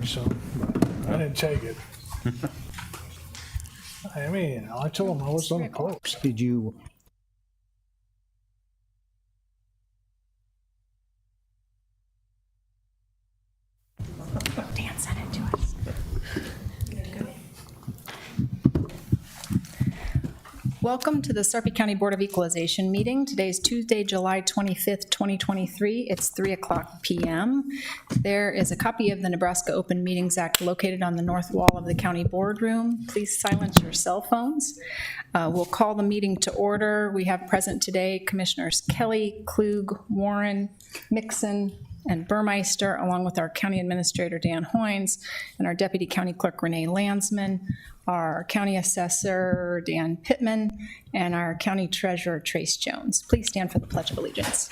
so but I didn't take it. I mean, I told him I was on the post. Did you, Dan sent it to us. Welcome to the Sarpy County Board of Equalization meeting. Today is Tuesday, July 25th, 2023. It's 3:00 p.m. There is a copy of the Nebraska Open Meetings Act located on the north wall of the county boardroom. Please silence your cell phones. We'll call the meeting to order. We have present today Commissioners Kelly, Klug, Warren, Mixon, and Burmeister, along with our County Administrator Dan Hoynes and our Deputy County Clerk Renee Landsman, our County Assessor Dan Pittman, and our County Treasurer Trace Jones. Please stand for the Pledge of Allegiance.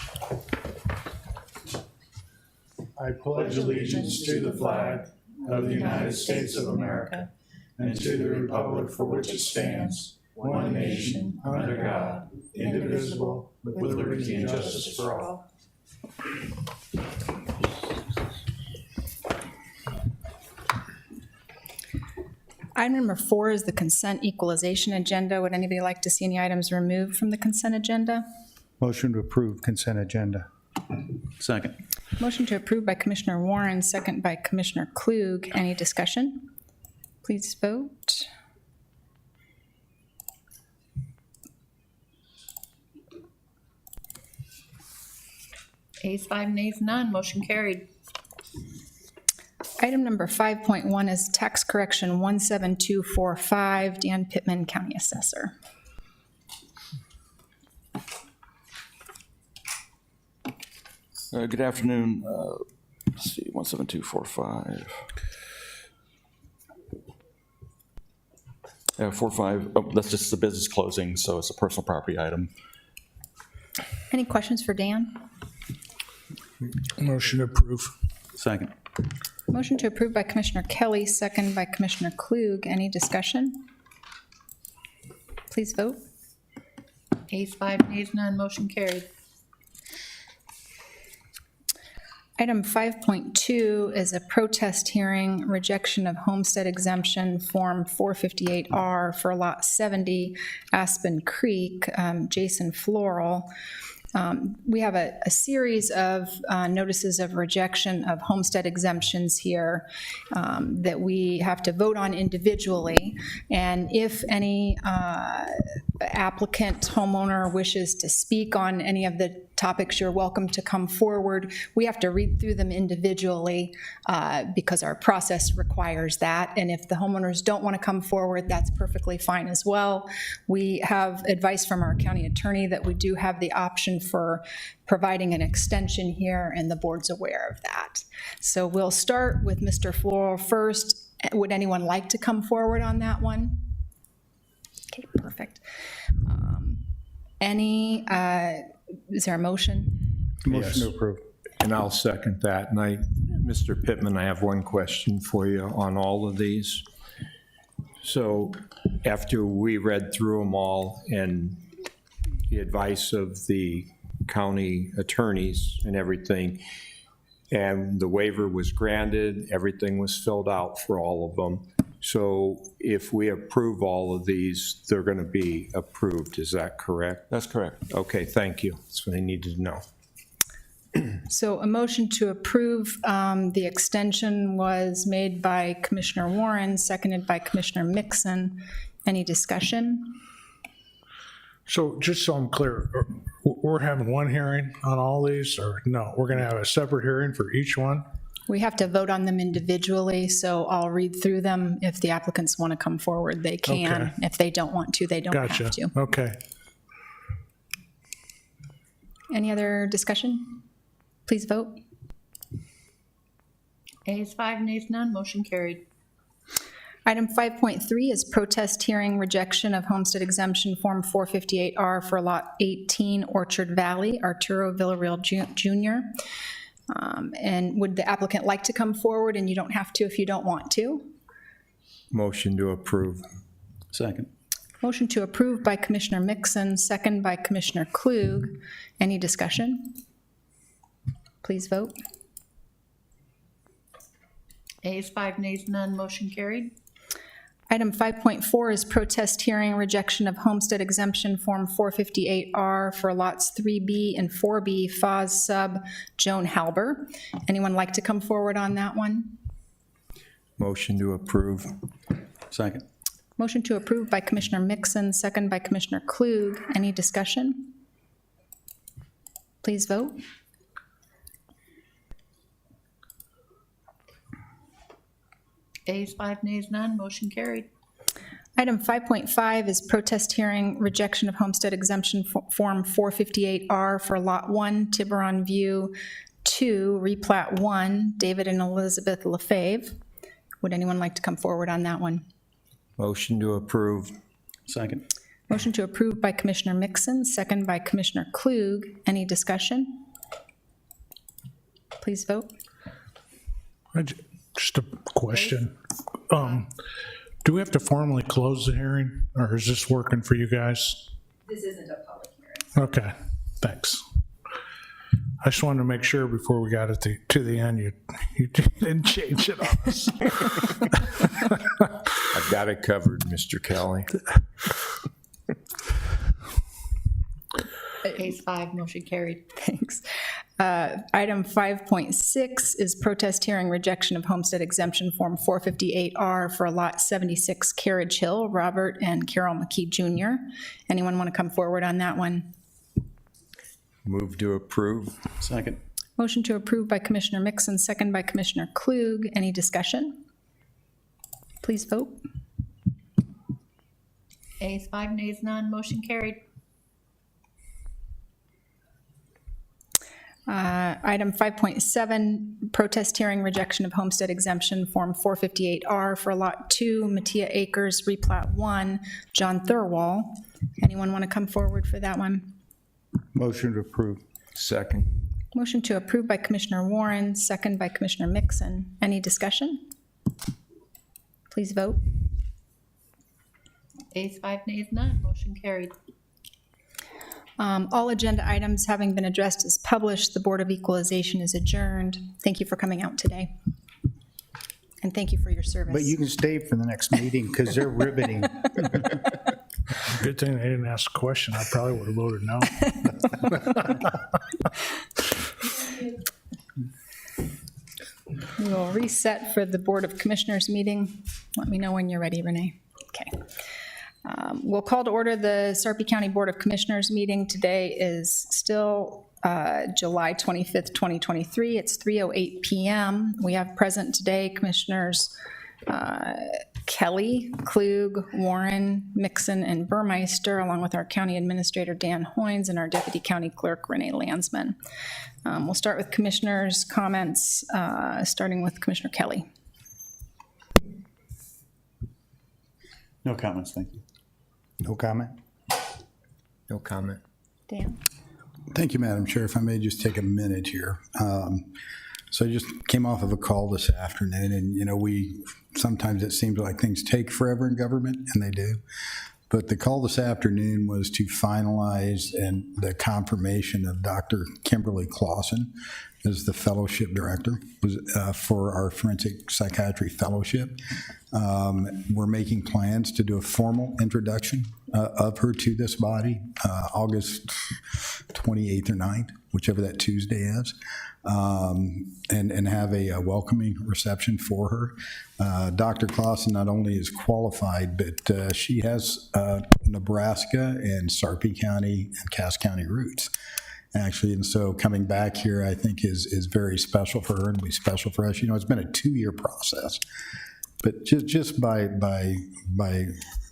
I pledge allegiance to the flag of the United States of America and to the republic for which it stands, one nation, under God, indivisible, with liberty and justice for all. Item number 4 is the consent equalization agenda. Would anybody like to see any items removed from the consent agenda? motion to approve consent agenda? Second. Motion to approve by Commissioner Warren, second by Commissioner Klug. Any discussion? Please vote. Ayes 5, nays none, motion carried. Item number 5.1 is tax correction 17245, Dan Pittman, County Assessor. Good afternoon. Let's see, 17245. 45, that's just the business closing, so it's a personal property item. Any questions for Dan? Motion to approve. Second. Motion to approve by Commissioner Kelly, second by Commissioner Klug. Any discussion? Please vote. Ayes 5, nays none, motion carried. Item 5.2 is a protest hearing, rejection of homestead exemption, Form 458R for Lot 70, Aspen Creek, Jason Floral. We have a series of notices of rejection of homestead exemptions here that we have to vote on individually. And if any applicant, homeowner wishes to speak on any of the topics, you're welcome to come forward. We have to read through them individually because our process requires that. And if the homeowners don't want to come forward, that's perfectly fine as well. We have advice from our county attorney that we do have the option for providing an extension here, and the board's aware of that. So we'll start with Mr. Floral first. Would anyone like to come forward on that one? Okay, perfect. Is there a motion? Motion to approve. And I'll second that. And Mr. Pittman, I have one question for you on all of these. So after we read through them all and the advice of the county attorneys and everything, and the waiver was granted, everything was filled out for all of them. So if we approve all of these, they're going to be approved. Is that correct? That's correct. Okay, thank you. That's what I needed to know. So a motion to approve the extension was made by Commissioner Warren, seconded by Commissioner Mixon. Any discussion? So just so I'm clear, we're having one hearing on all these, or no? We're going to have a separate hearing for each one? We have to vote on them individually, so I'll read through them. If the applicants want to come forward, they can. Okay. If they don't want to, they don't Gotcha. have to. Okay. Any other discussion? Please vote. Ayes 5, nays none, motion carried. Item 5.3 is protest hearing rejection of homestead exemption Form 458R for Lot 18, Orchard Valley, Arturo Villarreal Jr. And would the applicant like to come forward? And you don't have to if you don't want to. Motion to approve. Second. Motion to approve by Commissioner Mixon, second by Commissioner Klug. Any discussion? Please vote. Ayes 5, nays none, motion carried. Item 5.4 is protest hearing rejection of homestead exemption Form 458R for lots 3B and 4B, FOS sub Joan Halber. Anyone like to come forward on that one? Motion to approve. Second. Motion to approve by Commissioner Mixon, second by Commissioner Klug. Any discussion? Please vote. Ayes 5, nays none, motion carried. Item 5.5 is protest hearing rejection of homestead exemption Form 458R for Lot 1, Tiburon View 2, Replat 1, David and Elizabeth Lefebvre. Would anyone like to come forward on that one? Motion to approve. Second. Motion to approve by Commissioner Mixon, second by Commissioner Klug. Any discussion? Please vote. Just a question. Do we have to formally close the hearing, or is this working for you guys? This isn't a public hearing. Okay, thanks. I just wanted to make sure before we got it to the end, you didn't change it on us. I've got it covered, Mr. Kelly. Ayes 5, motion carried. Thanks. Item 5.6 is protest hearing rejection of homestead exemption Form 458R for Lot 76 Carriage Hill, Robert and Carol McKee Jr. Anyone want to come forward on that one? Move to approve. Second. Motion to approve by Commissioner Mixon, second by Commissioner Klug. Any discussion? Please vote. Ayes 5, nays none, motion carried. Item 5.7, protest hearing rejection of homestead exemption Form 458R for Lot 2, Matia Acres, Replat 1, John Thurwall. Anyone want to come forward for that one? Motion to approve. Second. Motion to approve by Commissioner Warren, second by Commissioner Mixon. Any discussion? Please vote. Ayes 5, nays none, motion carried. All agenda items having been addressed as published, the Board of Equalization is adjourned. Thank you for coming out today. And thank you for your service. But you can stay for the next meeting because they're riveting. Good thing they didn't ask a question. I probably would have voted no. We will reset for the Board of Commissioners meeting. Let me know when you're ready, Renee. Okay. We'll call to order the Sarpy County Board of Commissioners meeting. Today is still July 25th, 2023. It's 3:08 p.m. We have present today Commissioners Kelly, Klug, Warren, Mixon, and Burmeister, along with our County Administrator Dan Hoynes and our Deputy County Clerk Renee Landsman. We'll start with Commissioners' comments, starting with Commissioner Kelly. No comments, thank you. No comment? No comment. Dan. Thank you, Madam Chair. If I may just take a minute here. So I just came off of a call this afternoon, and, you know, sometimes it seems like things take forever in government, and they do. But the call this afternoon was to finalize and the confirmation of Dr. Kimberly Clausen as the fellowship director for our forensic psychiatry fellowship. We're making plans to do a formal introduction of her to this body August 28th or 9th, whichever that Tuesday is, and have a welcoming reception for her. Dr. Clausen not only is qualified, but she has Nebraska and Sarpy County and Cass County roots, actually. And so coming back here, I think, is very special for her and will be special for us. You know, it's been a 2-year process. But just by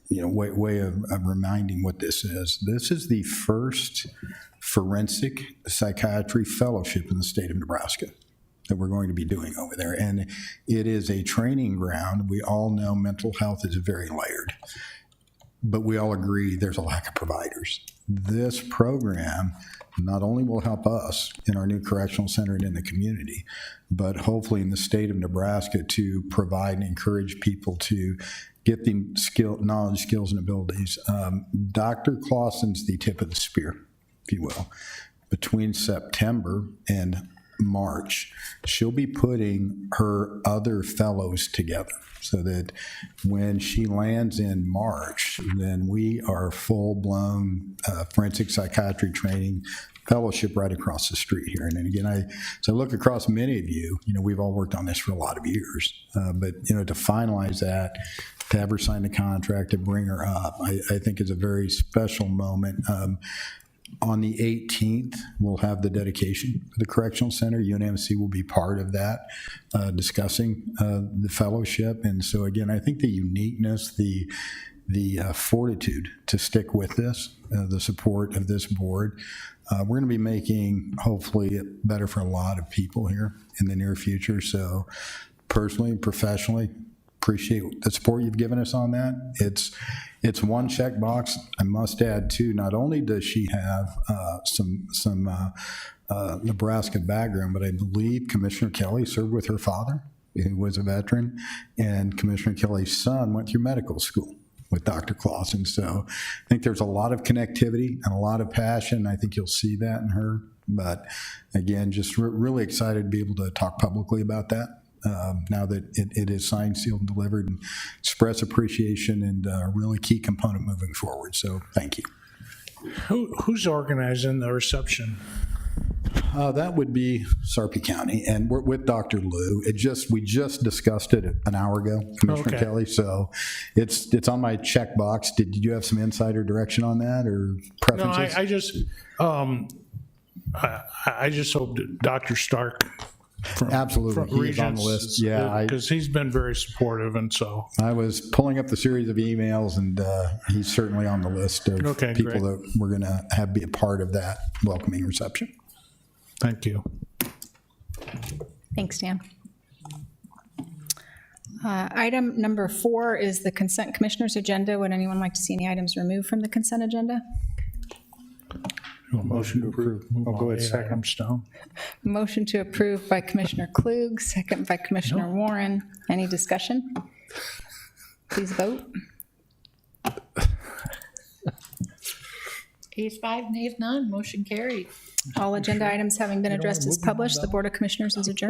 you know, way of reminding what this is the first forensic psychiatry fellowship in the state of Nebraska that we're going to be doing over there. And it is a training ground. We all know mental health is very layered, but we all agree there's a lack of providers. This program not only will help us in our new correctional center and in the community, but hopefully in the state of Nebraska to provide and encourage people to get the knowledge, skills, and abilities. Dr. Clausen's the tip of the spear, if you will. Between September and March, she'll be putting her other fellows together so that when she lands in March, then we are full-blown forensic psychiatry training fellowship right across the street here. And then again, I look across many of you, we've all worked on this for a lot of years, but, to finalize that, to have her sign the contract, to bring her up, I think is a very special moment. On the 18th, we'll have the dedication of the Correctional Center. UNMC will be part of that, discussing the fellowship. And so again, I think the uniqueness, the fortitude to stick with this, the support of this board, we're going to be making, hopefully, it better for a lot of people here in the near future. So personally and professionally, appreciate the support you've given us on that. It's one checkbox. I must add, too, not only does she have some Nebraska background, but I believe Commissioner Kelly served with her father, who was a veteran, and Commissioner Kelly's son went through medical school with Dr. Clausen. So I think there's a lot of connectivity and a lot of passion. I think you'll see that in her. But again, just really excited to be able to talk publicly about that. Now that it is signed, sealed, and delivered, and express appreciation and a really key component moving forward. So thank you. Who's organizing the reception? That would be Sarpy County, and we're with Dr. Liu. We just discussed it an hour ago, Commissioner Okay. Kelly. So it's on my checkbox. Did you have some insider direction on that or No, preferences? I just hope that Dr. Stark from Absolutely, he is on the list. Yeah, because he's been very supportive, and so I was pulling up the series of emails, and he's certainly on the list of Okay, people great. that we're going to have be a part of that welcoming reception. thank you. Thanks, Dan. Item number 4 is the consent commissioners agenda. Would anyone like to see any items removed from the consent agenda? Motion to approve. I'll go ahead, second. Stone. Motion to approve by Commissioner Klug, second by Commissioner Warren. Any discussion? Please vote. Ayes 5, nays none, motion carried. All agenda items having been addressed as published, the Board of Commissioners is adjourned.